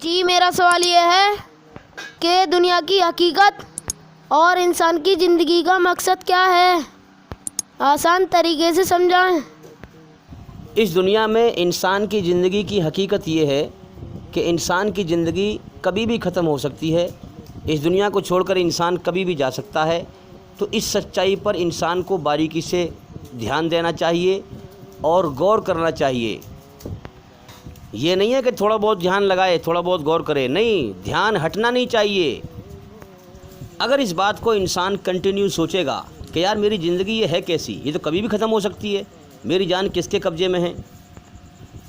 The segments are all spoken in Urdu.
جی میرا سوال یہ ہے کہ دنیا کی حقیقت اور انسان کی زندگی کا مقصد کیا ہے؟ آسان طریقے سے سمجھائیں۔ اس دنیا میں انسان کی زندگی کی حقیقت یہ ہے کہ انسان کی زندگی کبھی بھی ختم ہو سکتی ہے۔ اس دنیا کو چھوڑ کر انسان کبھی بھی جا سکتا ہے، تو اس سچائی پر انسان کو باریکی سے دھیان دینا چاہیے اور غور کرنا چاہیے۔ یہ نہیں ہے کہ تھوڑا بہت دھیان لگائے، تھوڑا بہت غور کرے، نہیں، دھیان ہٹنا نہیں چاہیے۔ اگر اس بات کو انسان کنٹینیو سوچے گا کہ یار میری زندگی یہ ہے کیسی، یہ تو کبھی بھی ختم ہو سکتی ہے، میری جان کس کے قبضے میں ہے،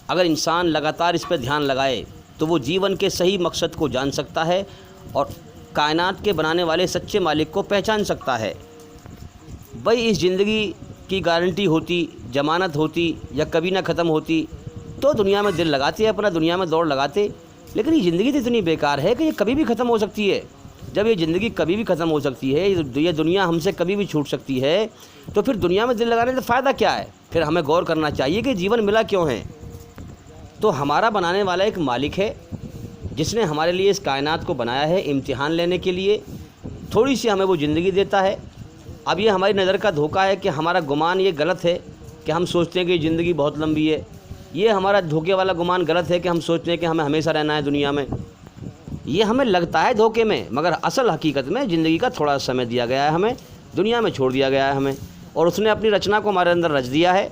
اگر انسان لگاتار اس پہ دھیان لگائے تو وہ جیون کے صحیح مقصد کو جان سکتا ہے اور کائنات کے بنانے والے سچے مالک کو پہچان سکتا ہے۔ بھئی اس زندگی کی گارنٹی ہوتی، ضمانت ہوتی یا کبھی نہ ختم ہوتی تو دنیا میں دل لگاتے، اپنا دنیا میں دوڑ لگاتے، لیکن یہ زندگی تو اتنی بیکار ہے کہ یہ کبھی بھی ختم ہو سکتی ہے۔ جب یہ زندگی کبھی بھی ختم ہو سکتی ہے، یہ دنیا ہم سے کبھی بھی چھوٹ سکتی ہے، تو پھر دنیا میں دل لگانے سے فائدہ کیا ہے؟ پھر ہمیں غور کرنا چاہیے کہ جیون ملا کیوں ہے۔ تو ہمارا بنانے والا ایک مالک ہے جس نے ہمارے لیے اس کائنات کو بنایا ہے امتحان لینے کے لیے، تھوڑی سی ہمیں وہ زندگی دیتا ہے۔ اب یہ ہماری نظر کا دھوکہ ہے کہ ہمارا گمان یہ غلط ہے کہ ہم سوچتے ہیں کہ یہ زندگی بہت لمبی ہے، یہ ہمارا دھوکے والا گمان غلط ہے کہ ہم سوچتے ہیں کہ ہمیں ہمیشہ رہنا ہے دنیا میں۔ یہ ہمیں لگتا ہے دھوکے میں، مگر اصل حقیقت میں زندگی کا تھوڑا سمے دیا گیا ہے، ہمیں دنیا میں چھوڑ دیا گیا ہے ہمیں، اور اس نے اپنی رچنا کو ہمارے اندر رچ دیا ہے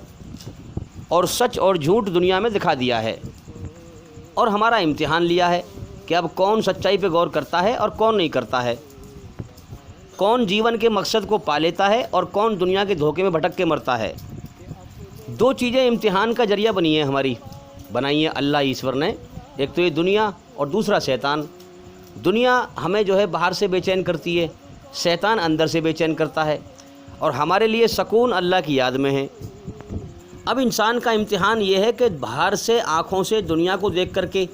اور سچ اور جھوٹ دنیا میں دکھا دیا ہے، اور ہمارا امتحان لیا ہے کہ اب کون سچائی پہ غور کرتا ہے اور کون نہیں کرتا ہے، کون جیون کے مقصد کو پا لیتا ہے اور کون دنیا کے دھوکے میں بھٹک کے مرتا ہے۔ دو چیزیں امتحان کا ذریعہ بنی ہیں، ہماری بنائی ہیں اللہ ایشور نے، ایک تو یہ دنیا اور دوسرا شیطان۔ دنیا ہمیں جو ہے باہر سے بے چین کرتی ہے، شیطان اندر سے بے چین کرتا ہے، اور ہمارے لیے سکون اللہ کی یاد میں ہے۔ اب انسان کا امتحان یہ ہے کہ باہر سے آنکھوں سے دنیا کو دیکھ کر کے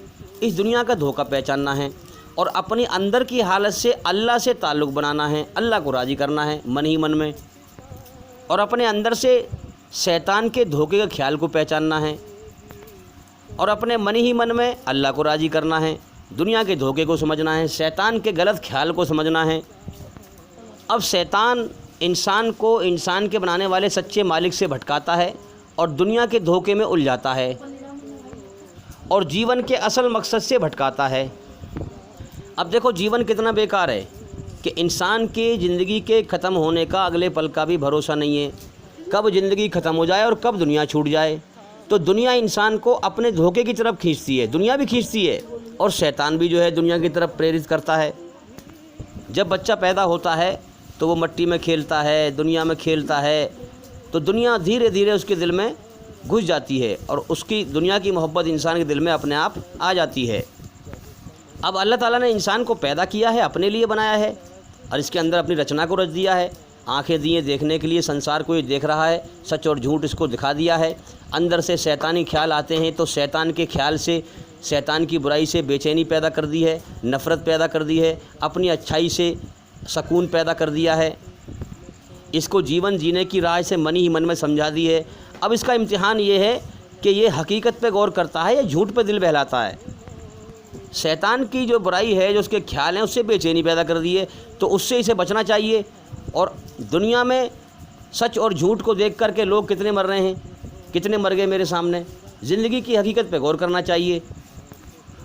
اس دنیا کا دھوکہ پہچاننا ہے، اور اپنی اندر کی حالت سے اللہ سے تعلق بنانا ہے، اللہ کو راضی کرنا ہے من ہی من میں، اور اپنے اندر سے شیطان کے دھوکے کے خیال کو پہچاننا ہے، اور اپنے من ہی من میں اللہ کو راضی کرنا ہے، دنیا کے دھوکے کو سمجھنا ہے، شیطان کے غلط خیال کو سمجھنا ہے۔ اب شیطان انسان کو انسان کے بنانے والے سچے مالک سے بھٹکاتا ہے اور دنیا کے دھوکے میں الجھاتا ہے، اور جیون کے اصل مقصد سے بھٹکاتا ہے۔ اب دیکھو جیون کتنا بیکار ہے کہ انسان کی زندگی کے ختم ہونے کا اگلے پل کا بھی بھروسہ نہیں ہے، کب زندگی ختم ہو جائے اور کب دنیا چھوٹ جائے۔ تو دنیا انسان کو اپنے دھوکے کی طرف کھینچتی ہے، دنیا بھی کھینچتی ہے، اور شیطان بھی جو ہے دنیا کی طرف پریرت کرتا ہے۔ جب بچہ پیدا ہوتا ہے تو وہ مٹی میں کھیلتا ہے، دنیا میں کھیلتا ہے، تو دنیا دھیرے دھیرے اس کے دل میں گھس جاتی ہے، اور اس کی دنیا کی محبت انسان کے دل میں اپنے آپ آ جاتی ہے۔ اب اللہ تعالیٰ نے انسان کو پیدا کیا ہے، اپنے لیے بنایا ہے، اور اس کے اندر اپنی رچنا کو رچ دیا ہے، آنکھیں دیے دیکھنے کے لیے، سنسار کو یہ دیکھ رہا ہے، سچ اور جھوٹ اس کو دکھا دیا ہے۔ اندر سے شیطانی خیال آتے ہیں تو شیطان کے خیال سے، شیطان کی برائی سے بے چینی پیدا کر دی ہے، نفرت پیدا کر دی ہے، اپنی اچھائی سے سکون پیدا کر دیا ہے، اس کو جیون جینے کی راہ سے من ہی من میں سمجھا دی ہے۔ اب اس کا امتحان یہ ہے کہ یہ حقیقت پہ غور کرتا ہے یا جھوٹ پہ دل بہلاتا ہے۔ شیطان کی جو برائی ہے، جو اس کے خیال ہیں، اس سے بے چینی پیدا کر دی ہے، تو اس سے اسے بچنا چاہیے۔ اور دنیا میں سچ اور جھوٹ کو دیکھ کر کے لوگ کتنے مر رہے ہیں، کتنے مر گئے میرے سامنے، زندگی کی حقیقت پہ غور کرنا چاہیے۔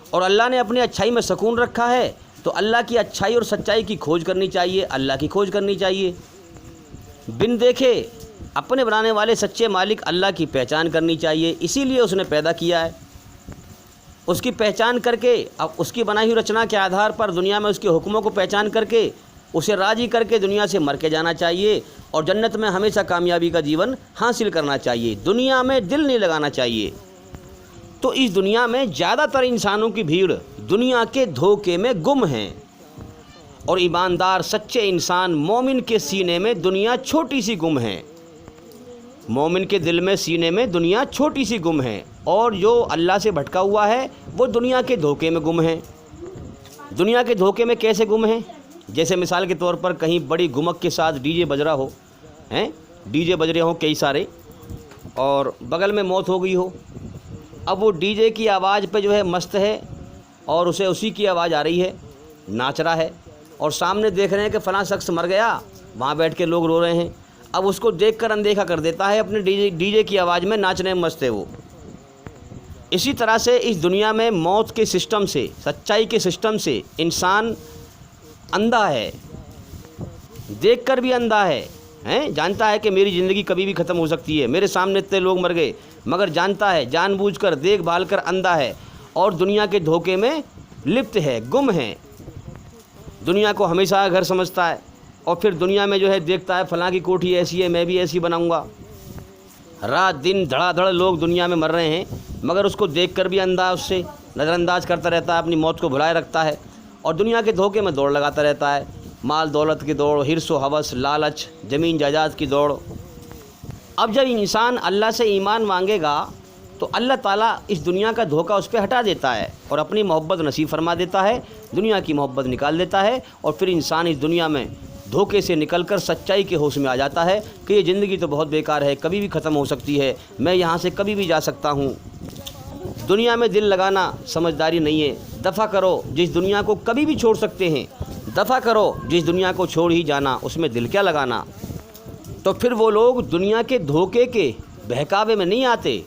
اور اللہ نے اپنی اچھائی میں سکون رکھا ہے، تو اللہ کی اچھائی اور سچائی کی کھوج کرنی چاہیے، اللہ کی کھوج کرنی چاہیے۔ بن دیکھے اپنے بنانے والے سچے مالک اللہ کی پہچان کرنی چاہیے، اسی لیے اس نے پیدا کیا ہے۔ اس کی پہچان کر کے، اب اس کی بنائی ہوئی رچنا کے آدھار پر دنیا میں اس کے حکموں کو پہچان کر کے، اسے راضی کر کے دنیا سے مر کے جانا چاہیے، اور جنت میں ہمیشہ کامیابی کا جیون حاصل کرنا چاہیے، دنیا میں دل نہیں لگانا چاہیے۔ تو اس دنیا میں زیادہ تر انسانوں کی بھیڑ دنیا کے دھوکے میں گم ہیں، اور ایماندار سچے انسان مومن کے سینے میں دنیا چھوٹی سی گم ہے، مومن کے دل میں سینے میں دنیا چھوٹی سی گم ہے، اور جو اللہ سے بھٹکا ہوا ہے وہ دنیا کے دھوکے میں گم ہے۔ دنیا کے دھوکے میں کیسے گم ہیں؟ جیسے مثال کے طور پر کہیں بڑی گمک کے ساتھ ڈی جے بج رہا ہو، ڈی جے بج رہے ہوں کئی سارے، اور بغل میں موت ہو گئی ہو، اب وہ ڈی جے کی آواز پہ جو ہے مست ہے اور اسے اسی کی آواز آ رہی ہے، ناچ رہا ہے، اور سامنے دیکھ رہے ہیں کہ فلاں شخص مر گیا، وہاں بیٹھ کے لوگ رو رہے ہیں، اب اس کو دیکھ کر اندیکھا کر دیتا ہے، اپنے ڈی جے کی آواز میں ناچنے میں مست ہے وہ۔ اسی طرح سے اس دنیا میں موت کے سسٹم سے، سچائی کے سسٹم سے انسان اندھا ہے، دیکھ کر بھی اندھا ہے، جانتا ہے کہ میری زندگی کبھی بھی ختم ہو سکتی ہے، میرے سامنے اتنے لوگ مر گئے، مگر جانتا ہے، جان بوجھ کر دیکھ بھال کر اندھا ہے، اور دنیا کے دھوکے میں لپت ہے، گم ہے، دنیا کو ہمیشہ گھر سمجھتا ہے، اور پھر دنیا میں جو ہے دیکھتا ہے فلاں کی کوٹھی ایسی ہے، میں بھی ایسی بناؤں گا۔ رات دن دھڑا دھڑ لوگ دنیا میں مر رہے ہیں، مگر اس کو دیکھ کر بھی اندھا، اس سے نظر انداز کرتا رہتا ہے، اپنی موت کو بھلائے رکھتا ہے، اور دنیا کے دھوکے میں دوڑ لگاتا رہتا ہے، مال دولت کی دوڑ، حرص و ہوس، لالچ، زمین جائیداد کی دوڑ۔ اب جب انسان اللہ سے ایمان مانگے گا تو اللہ تعالیٰ اس دنیا کا دھوکہ اس پہ ہٹا دیتا ہے اور اپنی محبت نصیب فرما دیتا ہے، دنیا کی محبت نکال دیتا ہے، اور پھر انسان اس دنیا میں دھوکے سے نکل کر سچائی کے ہوش میں آ جاتا ہے کہ یہ زندگی تو بہت بیکار ہے، کبھی بھی ختم ہو سکتی ہے، میں یہاں سے کبھی بھی جا سکتا ہوں۔ دنیا میں دل لگانا سمجھداری نہیں ہے، دفع کرو جس دنیا کو کبھی بھی چھوڑ سکتے ہیں، دفع کرو جس دنیا کو چھوڑ ہی جانا، اس میں دل کیا لگانا۔ تو پھر وہ لوگ دنیا کے دھوکے کے بہکاوے میں نہیں آتے،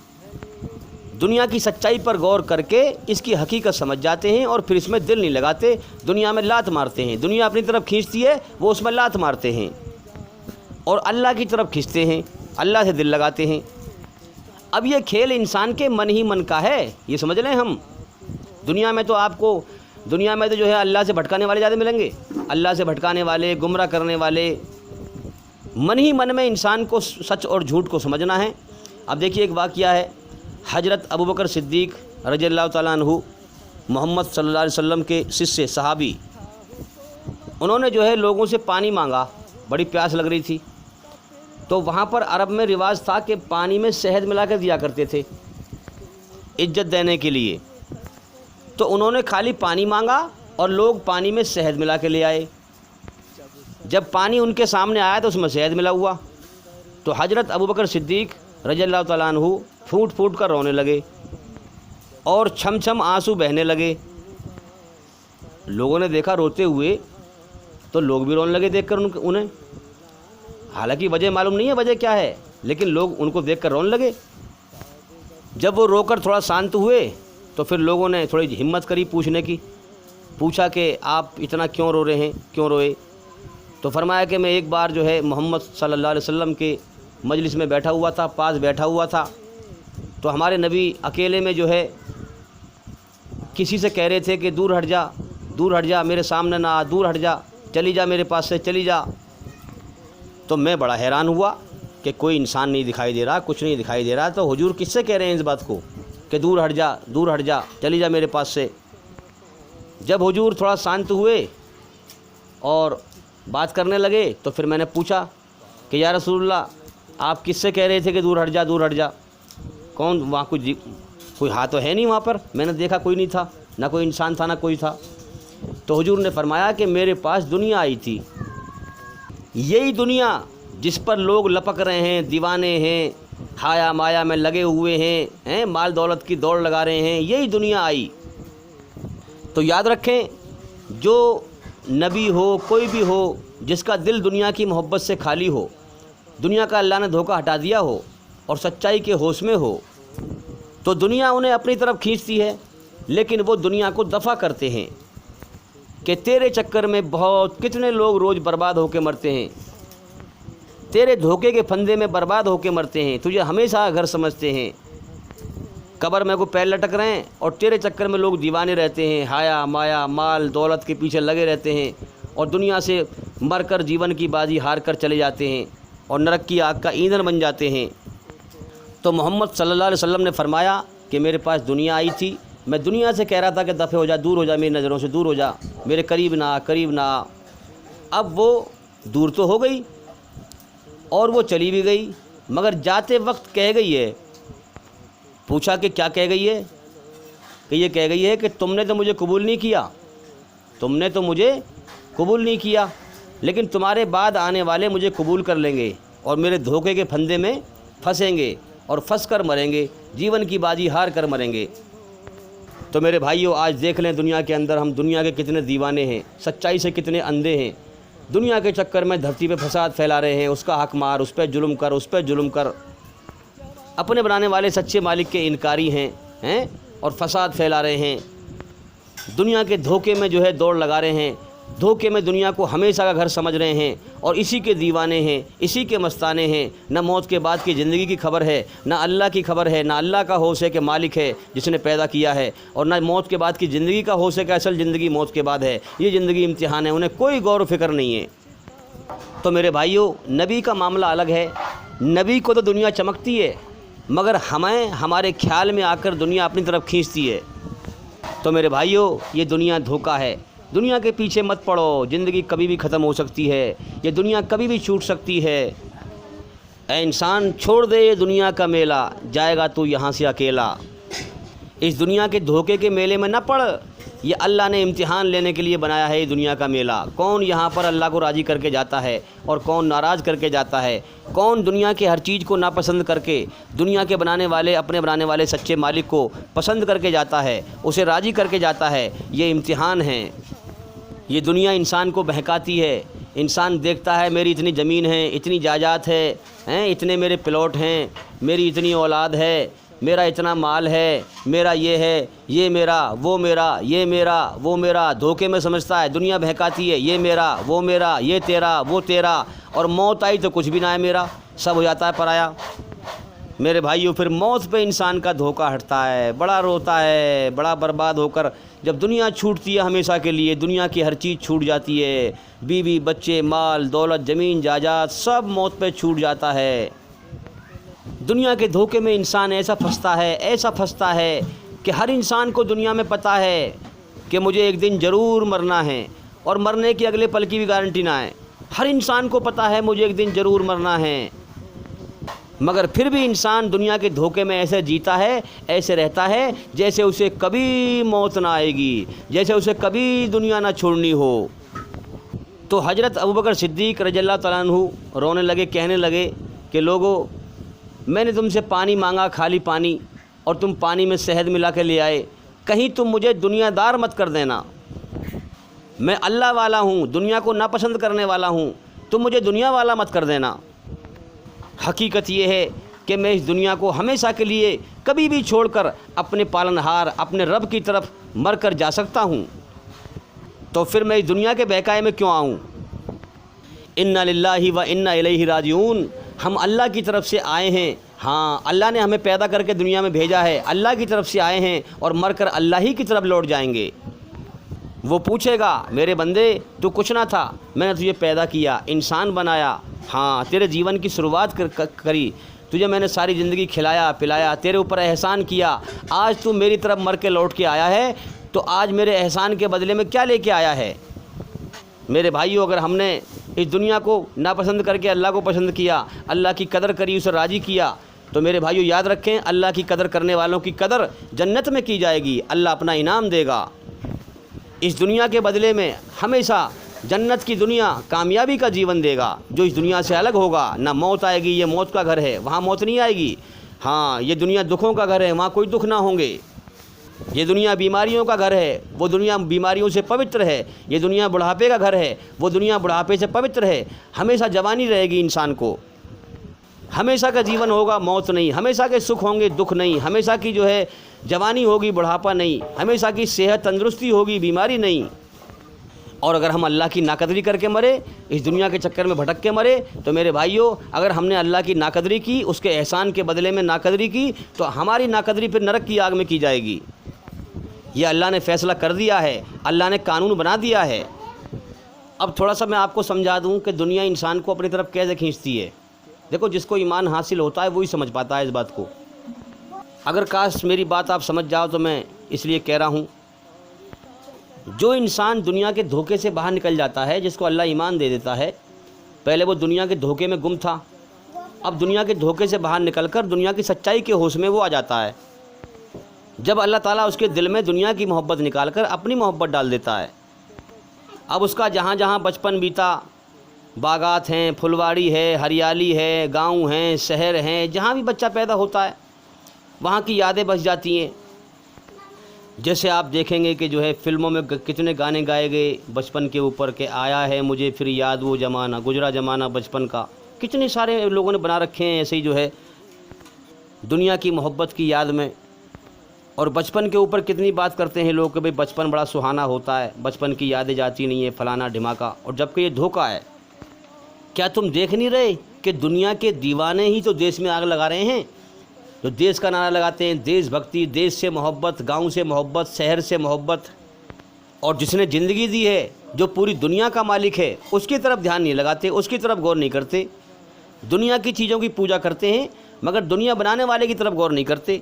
دنیا کی سچائی پر غور کر کے اس کی حقیقت سمجھ جاتے ہیں، اور پھر اس میں دل نہیں لگاتے، دنیا میں لات مارتے ہیں، دنیا اپنی طرف کھینچتی ہے، وہ اس میں لات مارتے ہیں، اور اللہ کی طرف کھینچتے ہیں، اللہ سے دل لگاتے ہیں۔ اب یہ کھیل انسان کے من ہی من کا ہے، یہ سمجھ لیں ہم۔ دنیا میں تو آپ کو دنیا میں تو جو ہے اللہ سے بھٹکانے والے زیادہ ملیں گے، اللہ سے بھٹکانے والے، گمراہ کرنے والے۔ من ہی من میں انسان کو سچ اور جھوٹ کو سمجھنا ہے۔ اب دیکھیے ایک واقعہ ہے، حضرت ابوبکر صدیق رضی اللہ تعالیٰ عنہ، محمد صلی اللہ علیہ وسلم کے شیشے صحابی، انہوں نے جو ہے لوگوں سے پانی مانگا، بڑی پیاس لگ رہی تھی، تو وہاں پر عرب میں رواج تھا کہ پانی میں شہد ملا کر دیا کرتے تھے عزت دینے کے لیے، تو انہوں نے خالی پانی مانگا اور لوگ پانی میں شہد ملا کے لے آئے۔ جب پانی ان کے سامنے آیا تو اس میں شہد ملا ہوا، تو حضرت ابوبکر صدیق رضی اللہ تعالیٰ عنہ پھوٹ پھوٹ کر رونے لگے اور چھم چھم آنسو بہنے لگے۔ لوگوں نے دیکھا روتے ہوئے تو لوگ بھی رونے لگے دیکھ کر انہیں، حالانکہ وجہ معلوم نہیں ہے وجہ کیا ہے، لیکن لوگ ان کو دیکھ کر رونے لگے۔ جب وہ رو کر تھوڑا شانت ہوئے تو پھر لوگوں نے تھوڑی ہمت کری پوچھنے کی، پوچھا کہ آپ اتنا کیوں رو رہے ہیں، کیوں روئے؟ تو فرمایا کہ میں ایک بار جو ہے محمد صلی اللہ علیہ وسلم کے مجلس میں بیٹھا ہوا تھا، پاس بیٹھا ہوا تھا، تو ہمارے نبی اکیلے میں جو ہے کسی سے کہہ رہے تھے کہ دور ہٹ جا، دور ہٹ جا، میرے سامنے نہ آ، دور ہٹ جا، چلی جا میرے پاس سے، چلی جا۔ تو میں بڑا حیران ہوا کہ کوئی انسان نہیں دکھائی دے رہا، کچھ نہیں دکھائی دے رہا، تو حضور کس سے کہہ رہے ہیں اس بات کو کہ دور ہٹ جا، دور ہٹ جا، چلی جا میرے پاس سے۔ جب حضور تھوڑا شانت ہوئے اور بات کرنے لگے تو پھر میں نے پوچھا کہ یا رسول اللہ، آپ کس سے کہہ رہے تھے کہ دور ہٹ جا، دور ہٹ جا؟ کون وہاں کوئی ہاتھ تو ہے نہیں وہاں پر، میں نے دیکھا کوئی نہیں تھا، نہ کوئی انسان تھا نہ کوئی تھا۔ تو حضور نے فرمایا کہ میرے پاس دنیا آئی تھی، یہی دنیا جس پر لوگ لپک رہے ہیں، دیوانے ہیں، ہایا مایا میں لگے ہوئے ہیں، مال دولت کی دوڑ لگا رہے ہیں، یہی دنیا آئی۔ تو یاد رکھیں، جو نبی ہو، کوئی بھی ہو، جس کا دل دنیا کی محبت سے خالی ہو، دنیا کا اللہ نے دھوکہ ہٹا دیا ہو اور سچائی کے ہوش میں ہو، تو دنیا انہیں اپنی طرف کھینچتی ہے، لیکن وہ دنیا کو دفع کرتے ہیں کہ تیرے چکر میں بہت کتنے لوگ روز برباد ہو کے مرتے ہیں، تیرے دھوکے کے پھندے میں برباد ہو کے مرتے ہیں، تجھے ہمیشہ گھر سمجھتے ہیں، قبر میں کو پیر لٹک رہے ہیں، اور تیرے چکر میں لوگ دیوانے رہتے ہیں، ہایا مایا مال دولت کے پیچھے لگے رہتے ہیں، اور دنیا سے مر کر جیون کی بازی ہار کر چلے جاتے ہیں اور نرک کی آگ کا ایندھن بن جاتے ہیں۔ تو محمد صلی اللہ علیہ وسلم نے فرمایا کہ میرے پاس دنیا آئی تھی، میں دنیا سے کہہ رہا تھا کہ دفع ہو جا، دور ہو جا، میری نظروں سے دور ہو جا، میرے قریب نہ آ، قریب نہ آ۔ اب وہ دور تو ہو گئی اور وہ چلی بھی گئی، مگر جاتے وقت کہہ گئی ہے، پوچھا کہ کیا کہہ گئی ہے؟ کہ یہ کہہ گئی ہے کہ تم نے تو مجھے قبول نہیں کیا، تم نے تو مجھے قبول نہیں کیا، لیکن تمہارے بعد آنے والے مجھے قبول کر لیں گے اور میرے دھوکے کے پھندے میں پھنسیں گے اور پھنس کر مریں گے، جیون کی بازی ہار کر مریں گے۔ تو میرے بھائیوں آج دیکھ لیں دنیا کے اندر ہم دنیا کے کتنے دیوانے ہیں، سچائی سے کتنے اندھے ہیں، دنیا کے چکر میں دھرتی پہ فساد پھیلا رہے ہیں، اس کا حق مار، اس پہ ظلم کر، اس پہ ظلم کر، اپنے بنانے والے سچے مالک کے انکاری ہیں اور فساد پھیلا رہے ہیں، دنیا کے دھوکے میں جو ہے دوڑ لگا رہے ہیں، دھوکے میں دنیا کو ہمیشہ کا گھر سمجھ رہے ہیں اور اسی کے دیوانے ہیں، اسی کے مستانے ہیں۔ نہ موت کے بعد کی زندگی کی خبر ہے، نہ اللہ کی خبر ہے، نہ اللہ کا ہوش ہے کہ مالک ہے جس نے پیدا کیا ہے، اور نہ موت کے بعد کی زندگی کا ہوش ہے کہ اصل زندگی موت کے بعد ہے، یہ زندگی امتحان ہے، انہیں کوئی غور و فکر نہیں ہے۔ تو میرے بھائیوں نبی کا معاملہ الگ ہے، نبی کو تو دنیا چمکتی ہے مگر ہمیں ہمارے خیال میں آ کر دنیا اپنی طرف کھینچتی ہے۔ تو میرے بھائیوں یہ دنیا دھوکہ ہے، دنیا کے پیچھے مت پڑو، زندگی کبھی بھی ختم ہو سکتی ہے، یہ دنیا کبھی بھی چھوٹ سکتی ہے۔ اے انسان چھوڑ دے یہ دنیا کا میلہ، جائے گا تو یہاں سے اکیلا۔ اس دنیا کے دھوکے کے میلے میں نہ پڑ، یہ اللہ نے امتحان لینے کے لیے بنایا ہے یہ دنیا کا میلہ۔ کون یہاں پر اللہ کو راضی کر کے جاتا ہے اور کون ناراض کر کے جاتا ہے، کون دنیا کے ہر چیز کو ناپسند کر کے دنیا کے بنانے والے اپنے بنانے والے سچے مالک کو پسند کر کے جاتا ہے، اسے راضی کر کے جاتا ہے، یہ امتحان ہے۔ یہ دنیا انسان کو بہکاتی ہے، انسان دیکھتا ہے میری اتنی زمین ہے، اتنی جائیداد ہے، اتنے میرے پلاٹ ہیں، میری اتنی اولاد ہے، میرا اتنا مال ہے، میرا یہ ہے، یہ میرا، وہ میرا، یہ میرا، وہ میرا، دھوکے میں سمجھتا ہے، دنیا بہکاتی ہے، یہ میرا، وہ میرا، یہ تیرا، وہ تیرا، اور موت آئی تو کچھ بھی نہ ہے میرا، سب ہو جاتا ہے پرایا۔ میرے بھائیوں پھر موت پہ انسان کا دھوکہ ہٹتا ہے، بڑا روتا ہے، بڑا برباد ہو کر جب دنیا چھوٹتی ہے ہمیشہ کے لیے، دنیا کی ہر چیز چھوٹ جاتی ہے، بیوی بچے مال دولت زمین جائیداد سب موت پہ چھوٹ جاتا ہے۔ دنیا کے دھوکے میں انسان ایسا پھنستا ہے کہ ہر انسان کو دنیا میں پتہ ہے کہ مجھے ایک دن ضرور مرنا ہے، اور مرنے کی اگلے پل کی بھی گارنٹی نہ ہے، ہر انسان کو پتہ ہے مجھے ایک دن ضرور مرنا ہے، مگر پھر بھی انسان دنیا کے دھوکے میں ایسے جیتا ہے، ایسے رہتا ہے جیسے اسے کبھی موت نہ آئے گی، جیسے اسے کبھی دنیا نہ چھوڑنی ہو۔ تو حضرت ابوبکر صدیق رضی اللہ تعالیٰ عنہ رونے لگے، کہنے لگے کہ لوگو میں نے تم سے پانی مانگا، خالی پانی، اور تم پانی میں شہد ملا کے لے آئے، کہیں تم مجھے دنیا دار مت کر دینا، میں اللہ والا ہوں، دنیا کو ناپسند کرنے والا ہوں، تم مجھے دنیا والا مت کر دینا۔ حقیقت یہ ہے کہ میں اس دنیا کو ہمیشہ کے لیے کبھی بھی چھوڑ کر اپنے پالنہار اپنے رب کی طرف مر کر جا سکتا ہوں، تو پھر میں اس دنیا کے بہکائے میں کیوں آؤں؟ انا للہ و انا الیہ راجعون، ہم اللہ کی طرف سے آئے ہیں، ہاں اللہ نے ہمیں پیدا کر کے دنیا میں بھیجا ہے، اللہ کی طرف سے آئے ہیں اور مر کر اللہ ہی کی طرف لوٹ جائیں گے۔ وہ پوچھے گا میرے بندے تو کچھ نہ تھا، میں نے تجھے پیدا کیا، انسان بنایا، ہاں تیرے جیون کی شروعات کری، تجھے میں نے ساری زندگی کھلایا پلایا، تیرے اوپر احسان کیا، آج تو میری طرف مر کے لوٹ کے آیا ہے، تو آج میرے احسان کے بدلے میں کیا لے کے آیا ہے؟ میرے بھائیوں اگر ہم نے اس دنیا کو ناپسند کر کے اللہ کو پسند کیا، اللہ کی قدر کری، اسے راضی کیا، تو میرے بھائیوں یاد رکھیں اللہ کی قدر کرنے والوں کی قدر جنت میں کی جائے گی، اللہ اپنا انعام دے گا۔ اس دنیا کے بدلے میں ہمیشہ جنت کی دنیا کامیابی کا جیون دے گا، جو اس دنیا سے الگ ہوگا، نہ موت آئے گی، یہ موت کا گھر ہے، وہاں موت نہیں آئے گی، ہاں یہ دنیا دکھوں کا گھر ہے، وہاں کوئی دکھ نہ ہوں گے، یہ دنیا بیماریوں کا گھر ہے، وہ دنیا بیماریوں سے پوتر ہے، یہ دنیا بڑھاپے کا گھر ہے، وہ دنیا بڑھاپے سے پوتر ہے، ہمیشہ جوانی رہے گی انسان کو، ہمیشہ کا جیون ہوگا، موت نہیں، ہمیشہ کے سکھ ہوں گے، دکھ نہیں، ہمیشہ کی جو ہے جوانی ہوگی، بڑھاپا نہیں، ہمیشہ کی صحت تندرستی ہوگی، بیماری نہیں۔ اور اگر ہم اللہ کی ناقدری کر کے مرے، اس دنیا کے چکر میں بھٹک کے مرے، تو میرے بھائیوں اگر ہم نے اللہ کی ناقدری کی، اس کے احسان کے بدلے میں ناقدری کی، تو ہماری ناقدری پھر نرک کی آگ میں کی جائے گی۔ یہ اللہ نے فیصلہ کر دیا ہے، اللہ نے قانون بنا دیا ہے۔ اب تھوڑا سا میں آپ کو سمجھا دوں کہ دنیا انسان کو اپنی طرف کیسے کھینچتی ہے۔ دیکھو جس کو ایمان حاصل ہوتا ہے وہی سمجھ پاتا ہے اس بات کو۔ اگر کاش میری بات آپ سمجھ جاؤ تو میں اس لیے کہہ رہا ہوں، جو انسان دنیا کے دھوکے سے باہر نکل جاتا ہے، جس کو اللہ ایمان دے دیتا ہے، پہلے وہ دنیا کے دھوکے میں گم تھا، اب دنیا کے دھوکے سے باہر نکل کر دنیا کی سچائی کے ہوش میں وہ آ جاتا ہے، جب اللہ تعالیٰ اس کے دل میں دنیا کی محبت نکال کر اپنی محبت ڈال دیتا ہے، اب اس کا جہاں جہاں بچپن بیتا، باغات ہیں، پھلواڑی ہے، ہریالی ہے، گاؤں ہیں، شہر ہیں، جہاں بھی بچہ پیدا ہوتا ہے وہاں کی یادیں بس جاتی ہیں۔ جیسے آپ دیکھیں گے کہ جو ہے فلموں میں کتنے گانے گائے گئے بچپن کے اوپر کہ آیا ہے مجھے پھر یاد وہ زمانہ، گزرا زمانہ بچپن کا، کتنے سارے لوگوں نے بنا رکھے ہیں ایسے ہی جو ہے دنیا کی محبت کی یاد میں۔ اور بچپن کے اوپر کتنی بات کرتے ہیں لوگ کہ بھئی بچپن بڑا سہانا ہوتا ہے، بچپن کی یادیں جاتی نہیں ہے، فلانا ڈھماکا، اور جبکہ یہ دھوکہ ہے۔ کیا تم دیکھ نہیں رہے کہ دنیا کے دیوانے ہی تو دیش میں آگ لگا رہے ہیں؟ جو دیش کا نعرہ لگاتے ہیں، دیش بھکتی، دیش سے محبت، گاؤں سے محبت، شہر سے محبت، اور جس نے زندگی دی ہے، جو پوری دنیا کا مالک ہے، اس کی طرف دھیان نہیں لگاتے، اس کی طرف غور نہیں کرتے۔ دنیا کی چیزوں کی پوجا کرتے ہیں مگر دنیا بنانے والے کی طرف غور نہیں کرتے۔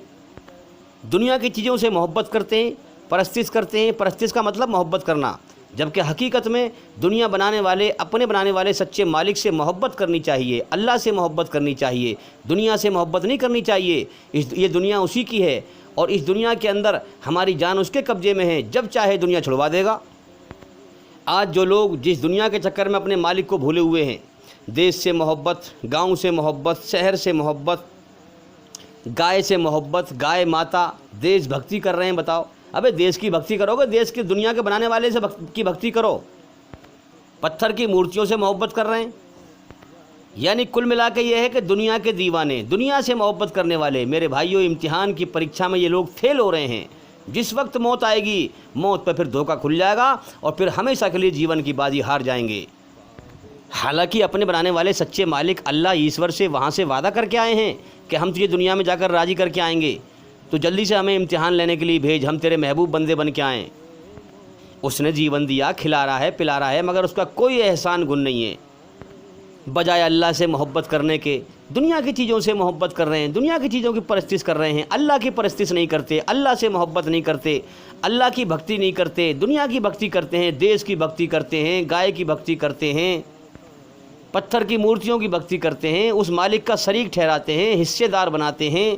دنیا کی چیزوں سے محبت کرتے ہیں، پرستش کرتے ہیں، پرستش کا مطلب محبت کرنا، جبکہ حقیقت میں دنیا بنانے والے، اپنے بنانے والے سچے مالک سے محبت کرنی چاہیے، اللہ سے محبت کرنی چاہیے، دنیا سے محبت نہیں کرنی چاہیے۔ یہ دنیا اسی کی ہے، اور اس دنیا کے اندر ہماری جان اس کے قبضے میں ہے، جب چاہے دنیا چھڑوا دے گا۔ آج جو لوگ جس دنیا کے چکر میں اپنے مالک کو بھولے ہوئے ہیں، دیش سے محبت، گاؤں سے محبت، شہر سے محبت، گائے سے محبت، گائے ماتا، دیش بھکتی کر رہے ہیں۔ بتاؤ، ابے دیش کی بھکتی کرو گے، دیش کی دنیا کے بنانے والے سے کی بھکتی کرو۔ پتھر کی مورتیوں سے محبت کر رہے ہیں۔ یعنی کل ملا کے یہ ہے کہ دنیا کے دیوانے، دنیا سے محبت کرنے والے، میرے بھائیوں، امتحان کی پریکشا میں یہ لوگ فیل ہو رہے ہیں۔ جس وقت موت آئے گی، موت پہ پھر دھوکہ کھل جائے گا اور پھر ہمیشہ کے لیے جیون کی بازی ہار جائیں گے۔ حالانکہ اپنے بنانے والے سچے مالک اللہ ایشور سے وہاں سے وعدہ کر کے آئے ہیں کہ ہم تجھے دنیا میں جا کر راضی کر کے آئیں گے، تو جلدی سے ہمیں امتحان لینے کے لیے بھیج، ہم تیرے محبوب بندے بن کے آئیں۔ اس نے جیون دیا، کھلا رہا ہے، پلا رہا ہے، مگر اس کا کوئی احسان گن نہیں ہے۔ بجائے اللہ سے محبت کرنے کے دنیا کی چیزوں سے محبت کر رہے ہیں، دنیا کی چیزوں کی پرستش کر رہے ہیں، اللہ کی پرستش نہیں کرتے، اللہ سے محبت نہیں کرتے، اللہ کی بھکتی نہیں کرتے، دنیا کی بھکتی کرتے ہیں، دیش کی بھکتی کرتے ہیں، گائے کی بھکتی کرتے ہیں، پتھر کی مورتیوں کی بھکتی کرتے ہیں، اس مالک کا شریک ٹھہراتے ہیں، حصے دار بناتے ہیں۔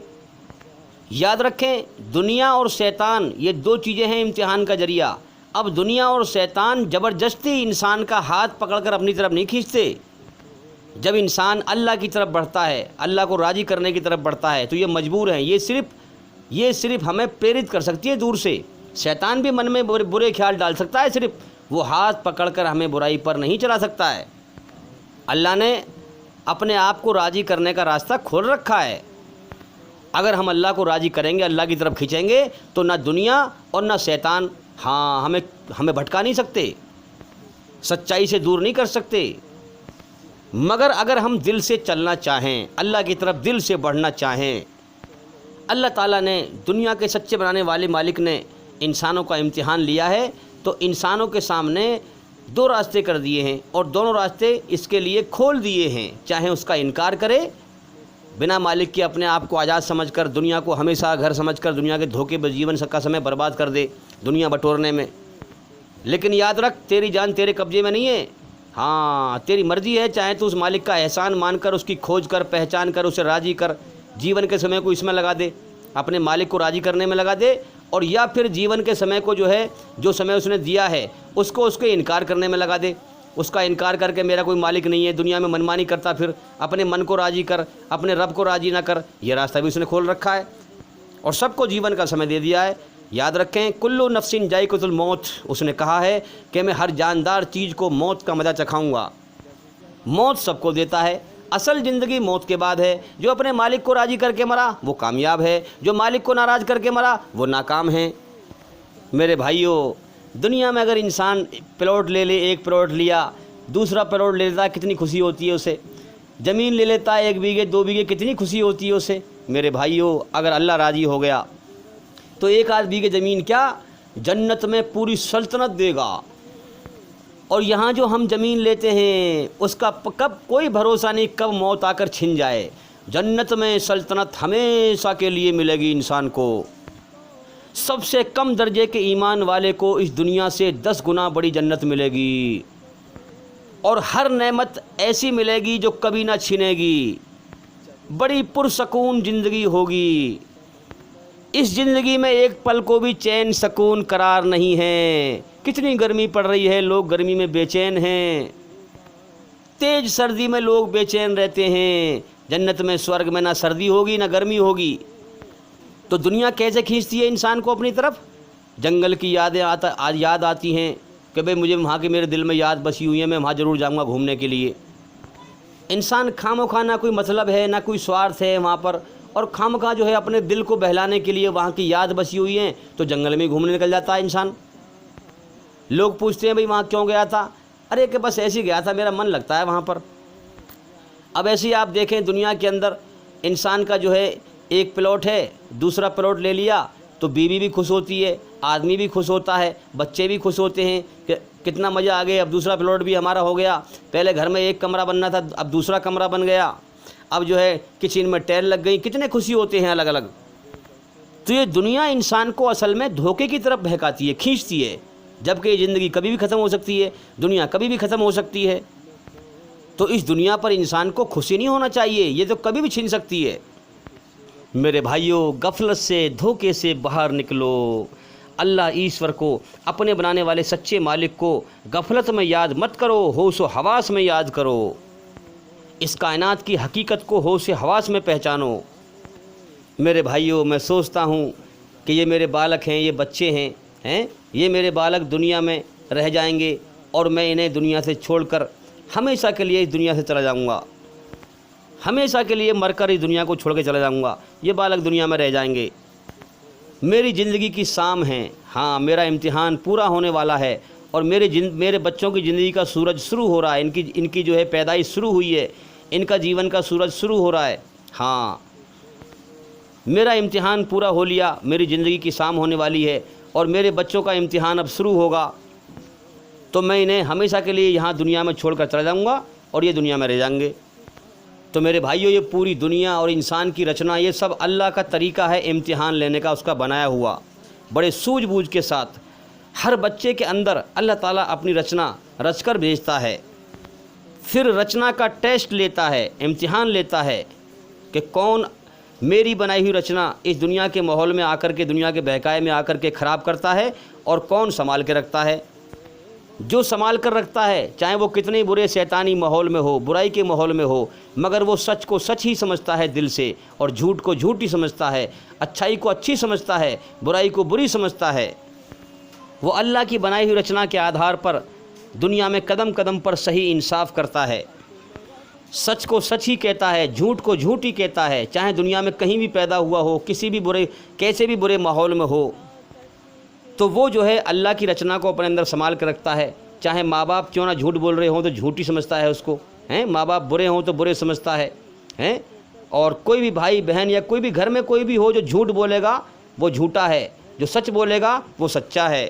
یاد رکھیں، دنیا اور شیطان یہ دو چیزیں ہیں امتحان کا ذریعہ۔ اب دنیا اور شیطان زبردستی انسان کا ہاتھ پکڑ کر اپنی طرف نہیں کھینچتے۔ جب انسان اللہ کی طرف بڑھتا ہے، اللہ کو راضی کرنے کی طرف بڑھتا ہے، تو یہ مجبور ہیں، یہ صرف ہمیں پریرت کر سکتی ہے دور سے۔ شیطان بھی من میں برے خیال ڈال سکتا ہے، صرف وہ ہاتھ پکڑ کر ہمیں برائی پر نہیں چلا سکتا ہے۔ اللہ نے اپنے آپ کو راضی کرنے کا راستہ کھول رکھا ہے۔ اگر ہم اللہ کو راضی کریں گے، اللہ کی طرف کھینچیں گے، تو نہ دنیا اور نہ شیطان ہمیں بھٹکا نہیں سکتے، سچائی سے دور نہیں کر سکتے۔ مگر اگر ہم دل سے چلنا چاہیں، اللہ کی طرف دل سے بڑھنا چاہیں، اللہ تعالیٰ نے، دنیا کے سچے بنانے والے مالک نے انسانوں کا امتحان لیا ہے، تو انسانوں کے سامنے دو راستے کر دیے ہیں، اور دونوں راستے اس کے لیے کھول دیے ہیں۔ چاہے اس کا انکار کرے، بنا مالک کے اپنے آپ کو آزاد سمجھ کر، دنیا کو ہمیشہ گھر سمجھ کر، دنیا کے دھوکے میں جیون کا سمے برباد کر دے دنیا بٹورنے میں، لیکن یاد رکھ، تیری جان تیرے قبضے میں نہیں ہے۔ ہاں، تیری مرضی ہے، چاہے تو اس مالک کا احسان مان کر، اس کی کھوج کر، پہچان کر، اسے راضی کر، جیون کے سمے کو اس میں لگا دے، اپنے مالک کو راضی کرنے میں لگا دے، اور یا پھر جیون کے سمے کو جو سمے اس نے دیا ہے اس کے انکار کرنے میں لگا دے۔ اس کا انکار کر کے میرا کوئی مالک نہیں ہے، دنیا میں منمانی کرتا پھر، اپنے من کو راضی کر، اپنے رب کو راضی نہ کر، یہ راستہ بھی اس نے کھول رکھا ہے، اور سب کو جیون کا سمے دے دیا ہے۔ یاد رکھیں، کلو نفس ذائقۃ الموت، اس نے کہا ہے کہ میں ہر جاندار چیز کو موت کا مزہ چکھاؤں گا۔ موت سب کو دیتا ہے، اصل زندگی موت کے بعد ہے۔ جو اپنے مالک کو راضی کر کے مرا وہ کامیاب ہے، جو مالک کو ناراض کر کے مرا وہ ناکام ہے۔ میرے بھائیوں، دنیا میں اگر انسان پلاٹ لے لے، ایک پلاٹ لیا، دوسرا پلاٹ لے لیتا، کتنی خوشی ہوتی ہے اسے۔ زمین لے لیتا ہے، 1 بیگھے 2 بیگھے، کتنی خوشی ہوتی ہے اسے۔ میرے بھائیوں، اگر اللہ راضی ہو گیا تو 1 آدھ بیگھے زمین کیا، جنت میں پوری سلطنت دے گا۔ اور یہاں جو ہم زمین لیتے ہیں اس کا کب کوئی بھروسہ نہیں، کب موت آ کر چھن جائے۔ جنت میں سلطنت ہمیشہ کے لیے ملے گی انسان کو۔ سب سے کم درجے کے ایمان والے کو اس دنیا سے 10 گنا بڑی جنت ملے گی، اور ہر نعمت ایسی ملے گی جو کبھی نہ چھنے گی۔ بڑی پرسکون زندگی ہوگی۔ اس زندگی میں ایک پل کو بھی چین، سکون، قرار نہیں ہے۔ کتنی گرمی پڑ رہی ہے، لوگ گرمی میں بے چین ہیں، تیز سردی میں لوگ بے چین رہتے ہیں۔ جنت میں، سورگ میں، نہ سردی ہوگی نہ گرمی ہوگی۔ تو دنیا کیسے کھینچتی ہے انسان کو اپنی طرف؟ جنگل کی یاد آتی ہیں کہ بھئی مجھے وہاں کی میرے دل میں یاد بسی ہوئی ہے، میں وہاں ضرور جاؤں گا گھومنے کے لیے۔ انسان خواہ نہ کوئی مطلب ہے، نہ کوئی سوارتھ ہے وہاں پر، اور خواہ جو ہے اپنے دل کو بہلانے کے لیے وہاں کی یاد بسی ہوئی ہیں تو جنگل میں گھومنے نکل جاتا ہے انسان۔ لوگ پوچھتے ہیں بھئی وہاں کیوں گیا تھا؟ ارے کہ بس ایسے ہی گیا تھا، میرا من لگتا ہے وہاں پر۔ اب ایسے ہی آپ دیکھیں دنیا کے اندر انسان کا جو ہے ایک پلاٹ ہے، دوسرا پلاٹ لے لیا تو بیوی بھی خوش ہوتی ہے، آدمی بھی خوش ہوتا ہے، بچے بھی خوش ہوتے ہیں کہ کتنا مزہ آ گیا، اب دوسرا پلاٹ بھی ہمارا ہو گیا، پہلے گھر میں ایک کمرہ بننا تھا اب دوسرا کمرہ بن گیا، اب جو ہے کچن میں ٹائل لگ گئی، کتنے خوشی ہوتے ہیں الگ الگ۔ تو یہ دنیا انسان کو اصل میں دھوکے کی طرف بہکاتی ہے، کھینچتی ہے، جبکہ یہ زندگی کبھی بھی ختم ہو سکتی ہے، دنیا کبھی بھی ختم ہو سکتی ہے۔ تو اس دنیا پر انسان کو خوشی نہیں ہونا چاہیے، یہ تو کبھی بھی چھین سکتی ہے۔ میرے بھائیوں، غفلت سے، دھوکے سے باہر نکلو، اللہ ایشور کو، اپنے بنانے والے سچے مالک کو غفلت میں یاد مت کرو، ہوش و حواس میں یاد کرو، اس کائنات کی حقیقت کو ہوش و حواس میں پہچانو۔ میرے بھائیوں، میں سوچتا ہوں کہ یہ میرے بالک ہیں، یہ بچے ہیں، یہ میرے بالک دنیا میں رہ جائیں گے اور میں انہیں دنیا سے چھوڑ کر ہمیشہ کے لیے اس دنیا سے چلا جاؤں گا، ہمیشہ کے لیے مر کر اس دنیا کو چھوڑ کے چلا جاؤں گا، یہ بالک دنیا میں رہ جائیں گے۔ میری زندگی کی شام ہے، ہاں میرا امتحان پورا ہونے والا ہے، اور میرے بچوں کی زندگی کا سورج شروع ہو رہا ہے، ان کی جو ہے پیدائش شروع ہوئی ہے، ان کا جیون کا سورج شروع ہو رہا ہے۔ ہاں میرا امتحان پورا ہو لیا، میری زندگی کی شام ہونے والی ہے اور میرے بچوں کا امتحان اب شروع ہوگا، تو میں انہیں ہمیشہ کے لیے یہاں دنیا میں چھوڑ کر چلا جاؤں گا اور یہ دنیا میں رہ جائیں گے۔ تو میرے بھائیوں، یہ پوری دنیا اور انسان کی رچنا، یہ سب اللہ کا طریقہ ہے امتحان لینے کا، اس کا بنایا ہوا، بڑے سوجھ بوجھ کے ساتھ۔ ہر بچے کے اندر اللہ تعالیٰ اپنی رچنا رچ کر بھیجتا ہے، پھر رچنا کا ٹیسٹ لیتا ہے، امتحان لیتا ہے کہ کون میری بنائی ہوئی رچنا اس دنیا کے ماحول میں آ کر کے، دنیا کے بہکائے میں آ کر کے خراب کرتا ہے اور کون سنبھال کے رکھتا ہے۔ جو سنبھال کر رکھتا ہے، چاہے وہ کتنے برے شیطانی ماحول میں ہو، برائی کے ماحول میں ہو، مگر وہ سچ کو سچ ہی سمجھتا ہے دل سے، اور جھوٹ کو جھوٹ ہی سمجھتا ہے، اچھائی کو اچھی سمجھتا ہے، برائی کو بری سمجھتا ہے، وہ اللہ کی بنائی ہوئی رچنا کے آدھار پر دنیا میں قدم قدم پر صحیح انصاف کرتا ہے، سچ کو سچ ہی کہتا ہے، جھوٹ کو جھوٹ ہی کہتا ہے، چاہے دنیا میں کہیں بھی پیدا ہوا ہو، کیسے بھی برے ماحول میں ہو، تو وہ جو ہے اللہ کی رچنا کو اپنے اندر سنبھال کے رکھتا ہے۔ چاہے ماں باپ کیوں نہ جھوٹ بول رہے ہوں تو جھوٹ ہی سمجھتا ہے اس کو، ماں باپ برے ہوں تو برے سمجھتا ہے، اور کوئی بھی بھائی بہن یا کوئی بھی گھر میں کوئی بھی ہو جو جھوٹ بولے گا وہ جھوٹا ہے، جو سچ بولے گا وہ سچا ہے۔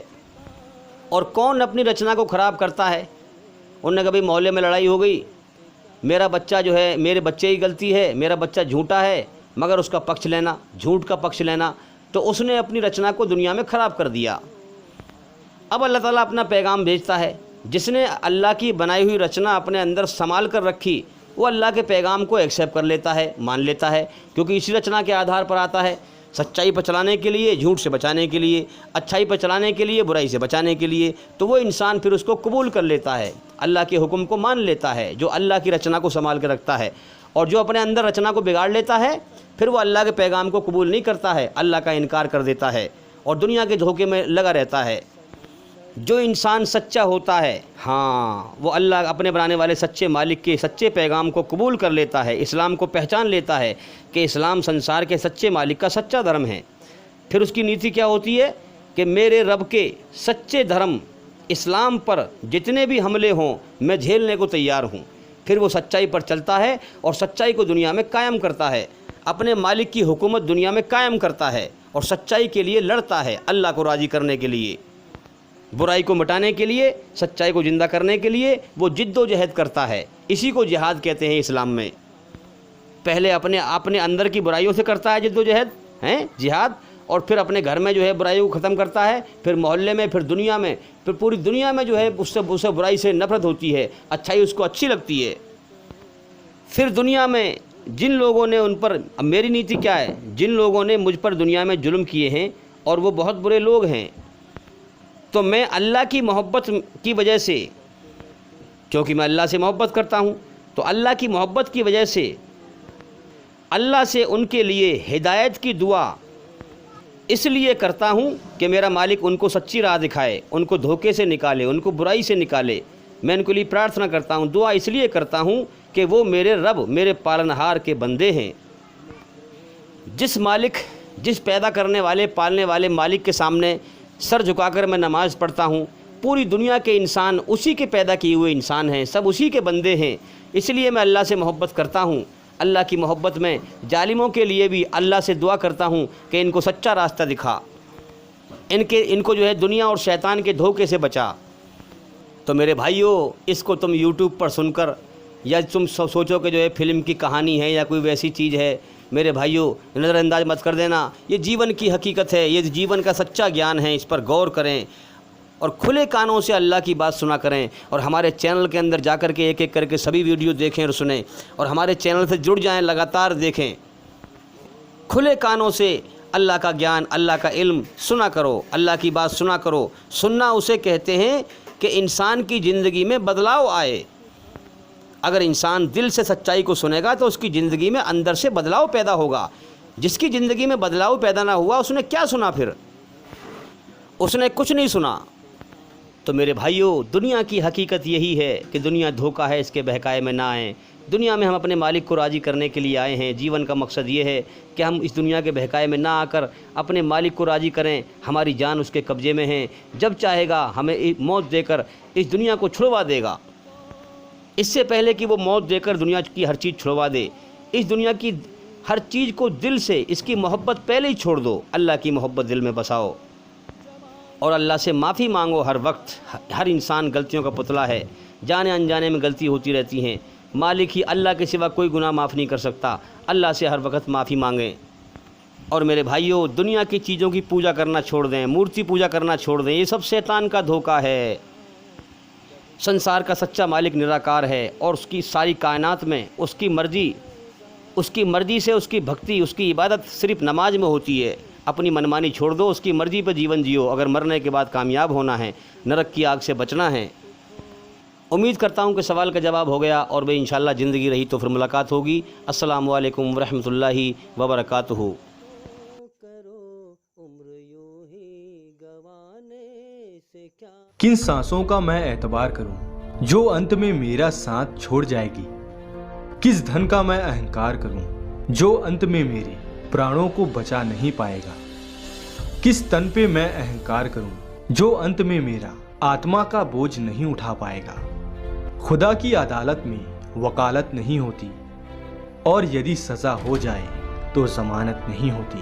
اور کون اپنی رچنا کو خراب کرتا ہے؟ انہوں نے کبھی محلے میں لڑائی ہو گئی، میرا بچہ جو ہے، میرے بچے کی غلطی ہے، میرا بچہ جھوٹا ہے، مگر اس کا پکش لینا، جھوٹ کا پکش لینا، تو اس نے اپنی رچنا کو دنیا میں خراب کر دیا۔ اب اللہ تعالیٰ اپنا پیغام بھیجتا ہے، جس نے اللہ کی بنائی ہوئی رچنا اپنے اندر سنبھال کر رکھی، وہ اللہ کے پیغام کو ایکسیپٹ کر لیتا ہے، مان لیتا ہے، کیونکہ اسی رچنا کے آدھار پر آتا ہے، سچائی پر چلانے کے لیے، جھوٹ سے بچانے کے لیے، اچھائی پر چلانے کے لیے، برائی سے بچانے کے لیے، تو وہ انسان پھر اس کو قبول کر لیتا ہے، اللہ کے حکم کو مان لیتا ہے، جو اللہ کی رچنا کو سنبھال کے رکھتا ہے۔ اور جو اپنے اندر رچنا کو بگاڑ لیتا ہے، پھر وہ اللہ کے پیغام کو قبول نہیں کرتا ہے، اللہ کا انکار کر دیتا ہے اور دنیا کے دھوکے میں لگا رہتا ہے۔ جو انسان سچا ہوتا ہے، ہاں وہ اللہ اپنے بنانے والے سچے مالک کے سچے پیغام کو قبول کر لیتا ہے، اسلام کو پہچان لیتا ہے کہ اسلام سنسار کے سچے مالک کا سچا دھرم ہے۔ پھر اس کی نیتی کیا ہوتی ہے کہ میرے رب کے سچے دھرم اسلام پر جتنے بھی حملے ہوں میں جھیلنے کو تیار ہوں۔ پھر وہ سچائی پر چلتا ہے اور سچائی کو دنیا میں قائم کرتا ہے، اپنے مالک کی حکومت دنیا میں قائم کرتا ہے اور سچائی کے لیے لڑتا ہے، اللہ کو راضی کرنے کے لیے، برائی کو مٹانے کے لیے، سچائی کو زندہ کرنے کے لیے وہ جد و جہد کرتا ہے۔ اسی کو جہاد کہتے ہیں اسلام میں۔ پہلے اپنے اندر کی برائیوں سے کرتا ہے جد و جہد، جہاد، اور پھر اپنے گھر میں جو ہے برائیوں کو ختم کرتا ہے، پھر محلے میں، پھر دنیا میں، پھر پوری دنیا میں جو ہے اس سے برائی سے نفرت ہوتی ہے، اچھائی اس کو اچھی لگتی ہے۔ پھر دنیا میں جن لوگوں نے ان پر، اب میری نیتی کیا ہے، جن لوگوں نے مجھ پر دنیا میں ظلم کیے ہیں اور وہ بہت برے لوگ ہیں، تو میں اللہ کی محبت کی وجہ سے، کیونکہ میں اللہ سے محبت کرتا ہوں، تو اللہ کی محبت کی وجہ سے اللہ سے ان کے لیے ہدایت کی دعا اس لیے کرتا ہوں کہ میرا مالک ان کو سچی راہ دکھائے، ان کو دھوکے سے نکالے، ان کو برائی سے نکالے۔ میں ان کے لیے پرارتھنا کرتا ہوں، دعا اس لیے کرتا ہوں کہ وہ میرے رب، میرے پالنہار کے بندے ہیں۔ جس پیدا کرنے والے، پالنے والے مالک کے سامنے سر جھکا کر میں نماز پڑھتا ہوں، پوری دنیا کے انسان اسی کے پیدا کیے ہوئے انسان ہیں، سب اسی کے بندے ہیں۔ اس لیے میں اللہ سے محبت کرتا ہوں۔ اللہ کی محبت میں ظالموں کے لیے بھی اللہ سے دعا کرتا ہوں کہ ان کو سچا راستہ دکھا، ان کو جو ہے دنیا اور شیطان کے دھوکے سے بچا۔ تو میرے بھائیوں، اس کو تم یوٹیوب پر سن کر یا تم سوچو کہ جو ہے فلم کی کہانی ہے یا کوئی ویسی چیز ہے، میرے بھائیوں نظر انداز مت کر دینا۔ یہ جیون کی حقیقت ہے، یہ جیون کا سچا گیان ہے، اس پر غور کریں اور کھلے کانوں سے اللہ کی بات سنا کریں، اور ہمارے چینل کے اندر جا کر کے ایک ایک کر کے سبھی ویڈیو دیکھیں اور سنیں، اور ہمارے چینل سے جڑ جائیں، لگاتار دیکھیں۔ کھلے کانوں سے اللہ کا گیان، اللہ کا علم سنا کرو، اللہ کی بات سنا کرو۔ سننا اسے کہتے ہیں کہ انسان کی زندگی میں بدلاؤ آئے۔ اگر انسان دل سے سچائی کو سنے گا تو اس کی زندگی میں اندر سے بدلاؤ پیدا ہوگا۔ جس کی زندگی میں بدلاؤ پیدا نہ ہوا، اس نے کیا سنا؟ پھر اس نے کچھ نہیں سنا۔ تو میرے بھائیوں، دنیا کی حقیقت یہی ہے کہ دنیا دھوکہ ہے، اس کے بہکائے میں نہ آئیں۔ دنیا میں ہم اپنے مالک کو راضی کرنے کے لیے آئے ہیں۔ جیون کا مقصد یہ ہے کہ ہم اس دنیا کے بہکائے میں نہ آ کر اپنے مالک کو راضی کریں۔ ہماری جان اس کے قبضے میں ہے، جب چاہے گا ہمیں موت دے کر اس دنیا کو چھڑوا دے گا۔ اس سے پہلے کہ وہ موت دے کر دنیا کی ہر چیز چھڑوا دے، اس دنیا کی ہر چیز کو دل سے، اس کی محبت پہلے ہی چھوڑ دو، اللہ کی محبت دل میں بساؤ اور اللہ سے معافی مانگو ہر وقت۔ ہر انسان غلطیوں کا پتلا ہے، جانے انجانے میں غلطی ہوتی رہتی ہیں۔ مالک ہی اللہ کے سوا کوئی گناہ معاف نہیں کر سکتا۔ اللہ سے ہر وقت معافی مانگیں۔ اور میرے بھائیوں، دنیا کی چیزوں کی پوجا کرنا چھوڑ دیں، مورتی پوجا کرنا چھوڑ دیں، یہ سب شیطان کا دھوکہ ہے۔ سنسار کا سچا مالک نراکار ہے، اور اس کی ساری کائنات میں اس کی مرضی سے اس کی بھکتی، اس کی عبادت صرف نماز میں ہوتی ہے۔ اپنی منمانی چھوڑ دو، اس کی مرضی پہ جیون جیو۔ اگر مرنے کے بعد کامیاب ہونا ہے، نرک کی آگ سے بچنا ہے۔ امید کرتا ہوں کہ سوال کا جواب ہو گیا، اور بھئی انشاءاللہ زندگی رہی تو پھر ملاقات ہوگی۔ السلام علیکم ورحمۃ اللہ وبرکاتہ۔ کن سانسوں کا میں اعتبار کروں جو انت میں میرا ساتھ چھوڑ جائے گی؟ کس دھن کا میں اہنکار کروں جو انت میں میرے پرانوں کو بچا نہیں پائے گا؟ کس تن پہ میں اہنکار کروں جو انت میں میرا آتما کا بوجھ نہیں اٹھا پائے گا؟ خدا کی عدالت میں وکالت نہیں ہوتی، اور یدی سزا ہو جائے تو ضمانت نہیں ہوتی۔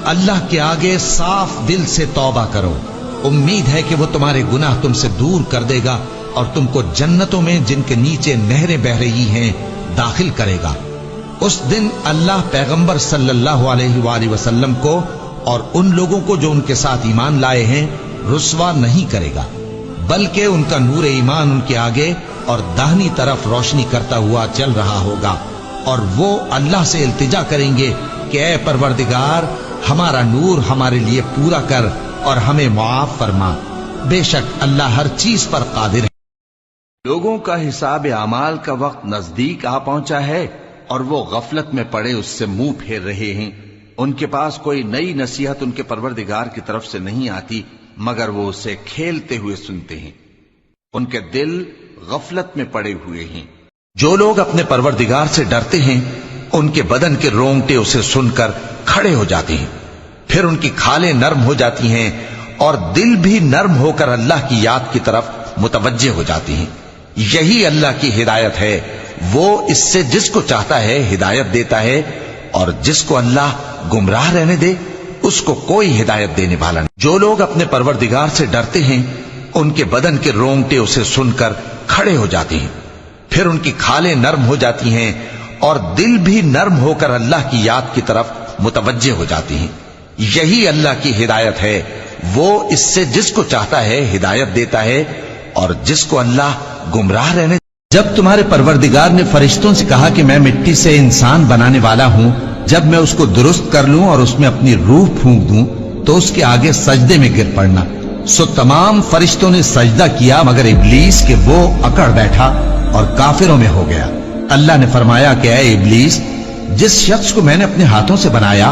اللہ کے آگے صاف دل سے توبہ کرو، امید ہے کہ وہ تمہارے گناہ تم سے دور کر دے گا اور تم کو جنتوں میں جن کے نیچے نہریں بہہ رہی ہیں داخل کرے گا۔ اس دن اللہ پیغمبر صلی اللہ علیہ وآلہ وسلم کو اور ان لوگوں کو جو ان کے ساتھ ایمان لائے ہیں رسوا نہیں کرے گا، بلکہ ان کا نور ایمان ان کے آگے اور داہنی طرف روشنی کرتا ہوا چل رہا ہوگا، اور وہ اللہ سے التجا کریں گے کہ اے پروردگار، ہمارا نور ہمارے لیے پورا کر اور ہمیں معاف فرما، بے شک اللہ ہر چیز پر قادر ہے۔ لوگوں کا حساب اعمال کا وقت نزدیک آ پہنچا ہے، اور وہ غفلت میں پڑے اس سے منہ پھیر رہے ہیں۔ ان کے پاس کوئی نئی نصیحت ان کے پروردگار کی طرف سے نہیں آتی، مگر وہ اسے کھیلتے ہوئے سنتے ہیں۔ ان کے دل غفلت میں پڑے ہوئے ہیں۔ جو لوگ اپنے پروردگار سے ڈرتے ہیں ان کے بدن کے رونگٹے اسے سن کر کھڑے ہو جاتے ہیں، پھر ان کی کھالیں نرم ہو جاتی ہیں اور دل بھی نرم ہو کر اللہ کی یاد کی طرف متوجہ ہو جاتی ہیں۔ یہی اللہ کی ہدایت ہے، وہ اس سے جس کو چاہتا ہے ہدایت دیتا ہے، اور جس کو اللہ گمراہ رہنے دے اس کو کوئی ہدایت دینے والا نہیں۔ جو لوگ اپنے پروردگار سے ڈرتے ہیں ان کے بدن کے رونگٹے اسے سن کر کھڑے ہو جاتے ہیں، پھر ان کی کھالیں نرم ہو جاتی ہیں اور دل بھی نرم ہو کر اللہ کی یاد کی طرف متوجہ ہو جاتی ہیں۔ یہی اللہ کی ہدایت ہے، وہ اس سے جس کو چاہتا ہے ہدایت دیتا ہے، اور جس کو اللہ گمراہ رہنے۔ جب تمہارے پروردگار نے فرشتوں سے کہا کہ میں مٹی سے انسان بنانے والا ہوں، جب میں اس کو درست کر لوں اور اس میں اپنی روح پھونک دوں تو اس کے آگے سجدے میں گر پڑنا، سو تمام فرشتوں نے سجدہ کیا مگر ابلیس کہ وہ اکڑ بیٹھا اور کافروں میں ہو گیا۔ اللہ نے فرمایا کہ اے ابلیس، جس شخص کو میں نے اپنے ہاتھوں سے بنایا